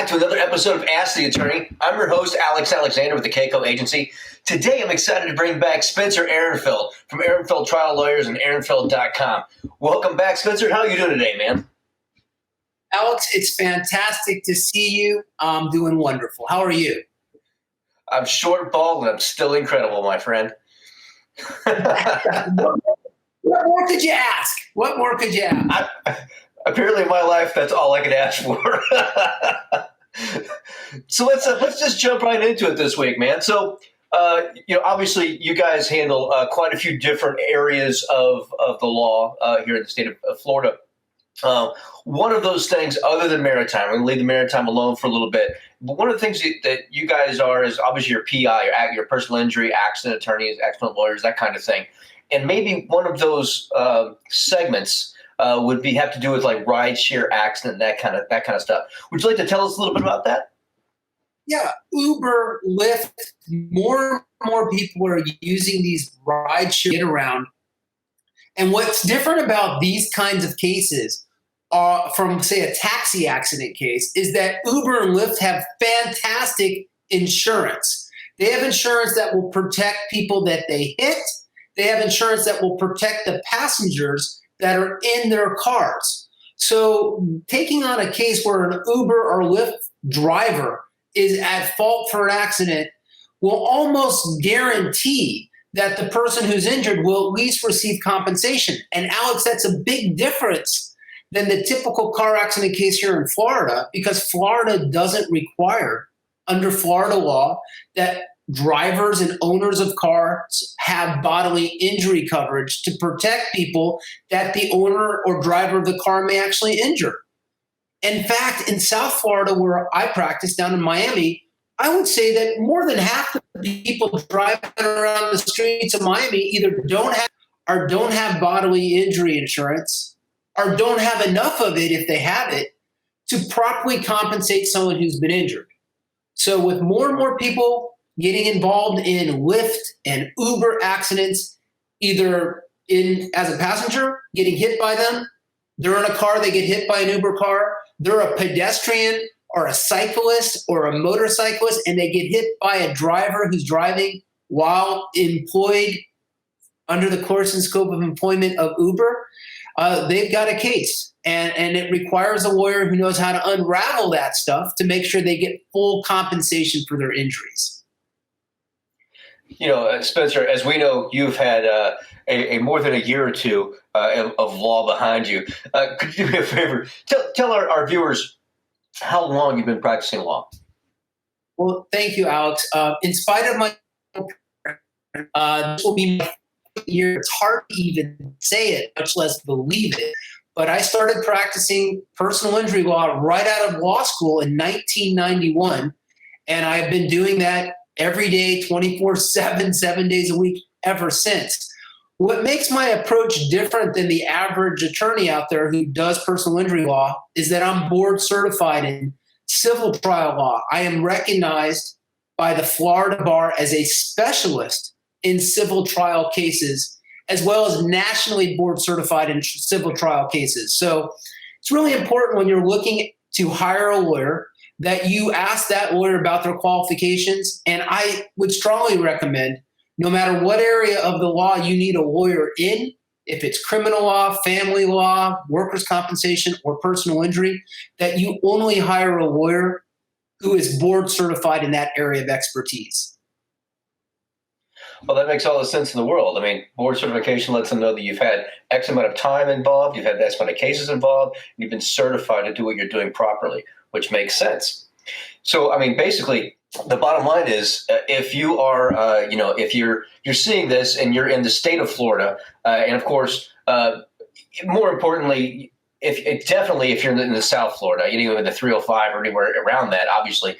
back to another episode of Ask the Attorney. I'm your host, Alex Alexander with the KCo Agency. Today, I'm excited to bring back Spencer Aronfeld from Aronfeld Trial Lawyers and Aronfeld.com. Welcome back, Spencer. How are you doing today, man? Alex, it's fantastic to see you. I'm doing wonderful. How are you? I'm short, bald, and I'm still incredible, my friend. What more could you ask? What more could you ask? Apparently, in my life, that's all I could ask for. So let's just jump right into it this week, man. So, obviously, you guys handle quite a few different areas of the law here in the state of Florida. One of those things, other than maritime, I'm going to leave the maritime alone for a little bit. But one of the things that you guys are is obviously your PI, your personal injury, accident attorneys, accident lawyers, that kind of thing. And maybe one of those segments would have to do with like rideshare accident, that kind of stuff. Would you like to tell us a little bit about that? Yeah, Uber, Lyft, more and more people are using these rideshare get around. And what's different about these kinds of cases from, say, a taxi accident case is that Uber and Lyft have fantastic insurance. They have insurance that will protect people that they hit. They have insurance that will protect the passengers that are in their cars. So taking on a case where an Uber or Lyft driver is at fault for an accident will almost guarantee that the person who's injured will at least receive compensation. And Alex, that's a big difference than the typical car accident case here in Florida, because Florida doesn't require, under Florida law, that drivers and owners of cars have bodily injury coverage to protect people that the owner or driver of the car may actually injure. In fact, in South Florida, where I practice down in Miami, I would say that more than half of the people driving around the streets of Miami either don't have bodily injury insurance or don't have enough of it, if they have it, to properly compensate someone who's been injured. So with more and more people getting involved in Lyft and Uber accidents, either as a passenger, getting hit by them, they're in a car, they get hit by an Uber car, they're a pedestrian or a cyclist or a motorcyclist, and they get hit by a driver who's driving while employed under the course and scope of employment of Uber, they've got a case. And it requires a lawyer who knows how to unravel that stuff to make sure they get full compensation for their injuries. Spencer, as we know, you've had a more than a year or two of law behind you. Could you do me a favor? Tell our viewers how long you've been practicing law. Well, thank you, Alex. In spite of my this will be my year. It's hard to even say it, much less believe it. But I started practicing personal injury law right out of law school in 1991, and I've been doing that every day, 24/7, 7 days a week ever since. What makes my approach different than the average attorney out there who does personal injury law is that I'm board certified in civil trial law. I am recognized by the Florida Bar as a specialist in civil trial cases, as well as nationally board certified in civil trial cases. So it's really important when you're looking to hire a lawyer that you ask that lawyer about their qualifications. And I would strongly recommend, no matter what area of the law you need a lawyer in, if it's criminal law, family law, workers' compensation, or personal injury, that you only hire a lawyer who is board certified in that area of expertise. Well, that makes all the sense in the world. I mean, board certification lets them know that you've had X amount of time involved, you've had X amount of cases involved, you've been certified to do what you're doing properly, which makes sense. So, I mean, basically, the bottom line is, if you are, if you're seeing this and you're in the state of Florida, and of course, more importantly, if you're in the South Florida, in the 305 or anywhere around that, obviously,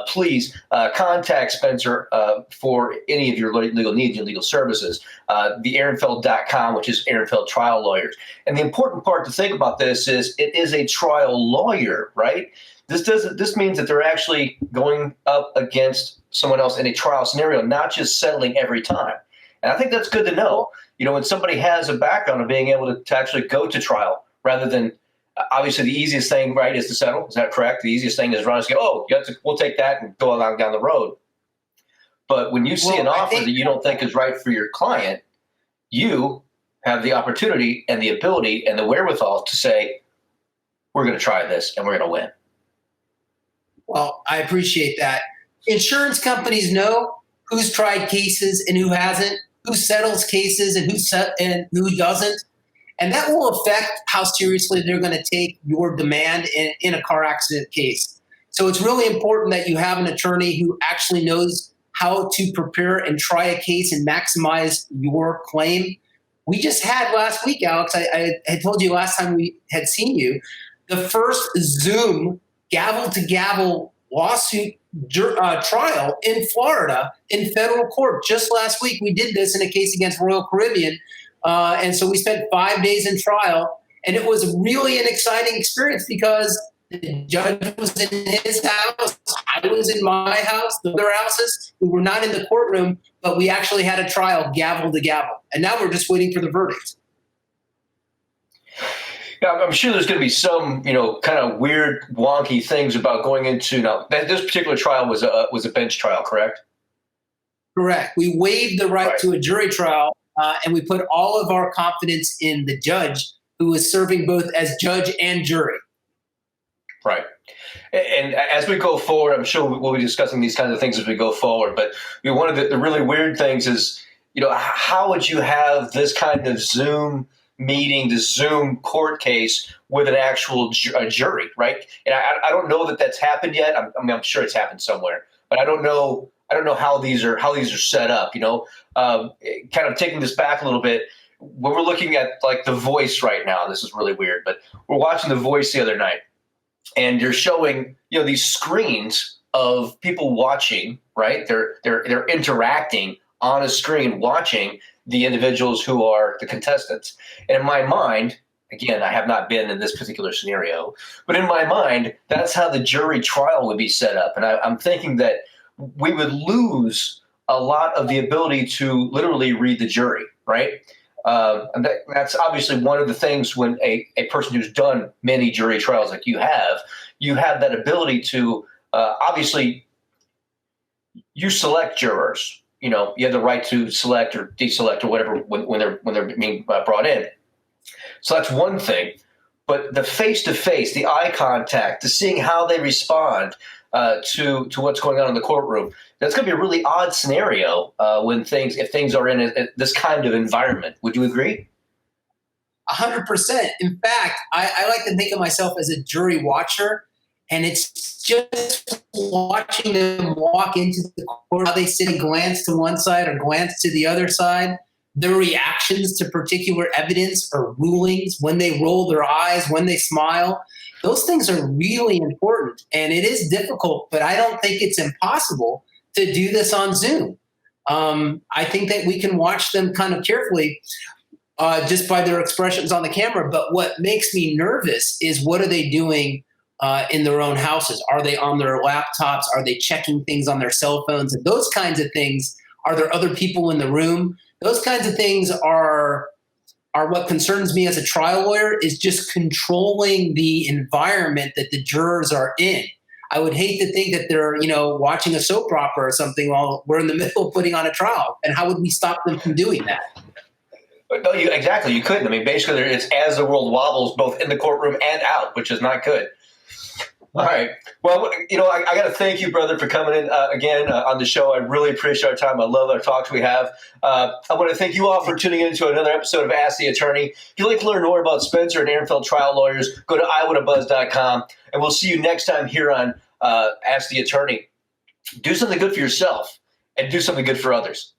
please contact Spencer for any of your legal needs and legal services. The Aronfeld.com, which is Aronfeld Trial Lawyers. And the important part to think about this is it is a trial lawyer, right? This means that they're actually going up against someone else in a trial scenario, not just settling every time. And I think that's good to know. When somebody has a background of being able to actually go to trial rather than Obviously, the easiest thing, right, is to settle. Is that correct? The easiest thing is run and say, "Oh, we'll take that and go along down the road." But when you see an offer that you don't think is right for your client, you have the opportunity and the ability and the wherewithal to say, "We're going to try this and we're going to win." Well, I appreciate that. Insurance companies know who's tried cases and who hasn't, who settles cases and who doesn't. And that will affect how seriously they're going to take your demand in a car accident case. So it's really important that you have an attorney who actually knows how to prepare and try a case and maximize your claim. We just had last week, Alex, I had told you last time we had seen you, the first Zoom gavel-to-gavel lawsuit trial in Florida in federal court. Just last week, we did this in a case against Royal Caribbean. And so we spent 5 days in trial, and it was really an exciting experience because the judge was in his house, I was in my house, the other houses. We were not in the courtroom, but we actually had a trial gavel to gavel. And now we're just waiting for the verdict. Yeah, I'm sure there's going to be some, kind of weird, wonky things about going into now. This particular trial was a bench trial, correct? Correct. We waived the right to a jury trial, and we put all of our confidence in the judge, who was serving both as judge and jury. Right. And as we go forward, I'm sure we'll be discussing these kinds of things as we go forward. But one of the really weird things is, how would you have this kind of Zoom meeting, the Zoom court case with an actual jury, right? And I don't know that that's happened yet. I'm sure it's happened somewhere, but I don't know how these are set up. Kind of taking this back a little bit, when we're looking at like The Voice right now, this is really weird, but we're watching The Voice the other night, and you're showing these screens of people watching, right? They're interacting on a screen, watching the individuals who are the contestants. And in my mind, again, I have not been in this particular scenario, but in my mind, that's how the jury trial would be set up. And I'm thinking that we would lose a lot of the ability to literally read the jury, right? And that's obviously one of the things when a person who's done many jury trials like you have that ability to, obviously, you select jurors. You have the right to select or deselect or whatever when they're being brought in. So that's one thing. But the face-to-face, the eye contact, the seeing how they respond to what's going on in the courtroom, that's going to be a really odd scenario if things are in this kind of environment. Would you agree? 100%. In fact, I like to think of myself as a jury watcher. And it's just watching them walk into the court, how they sit and glance to one side or glance to the other side, their reactions to particular evidence or rulings, when they roll their eyes, when they smile. Those things are really important. And it is difficult, but I don't think it's impossible to do this on Zoom. I think that we can watch them kind of carefully just by their expressions on the camera. But what makes me nervous is, what are they doing in their own houses? Are they on their laptops? Are they checking things on their cell phones? And those kinds of things. Are there other people in the room? Those kinds of things are what concerns me as a trial lawyer, is just controlling the environment that the jurors are in. I would hate to think that they're, watching a soap opera or something while we're in the middle of putting on a trial. And how would we stop them from doing that? No, exactly. You couldn't. I mean, basically, it's as the world wobbles, both in the courtroom and out, which is not good. All right. Well, I got to thank you, brother, for coming in again on the show. I really appreciate our time. I love our talks we have. I want to thank you all for tuning in to another episode of Ask the Attorney. If you'd like to learn more about Spencer and Aronfeld Trial Lawyers, go to iwannabuzz.com, and we'll see you next time here on Ask the Attorney. Do something good for yourself and do something good for others.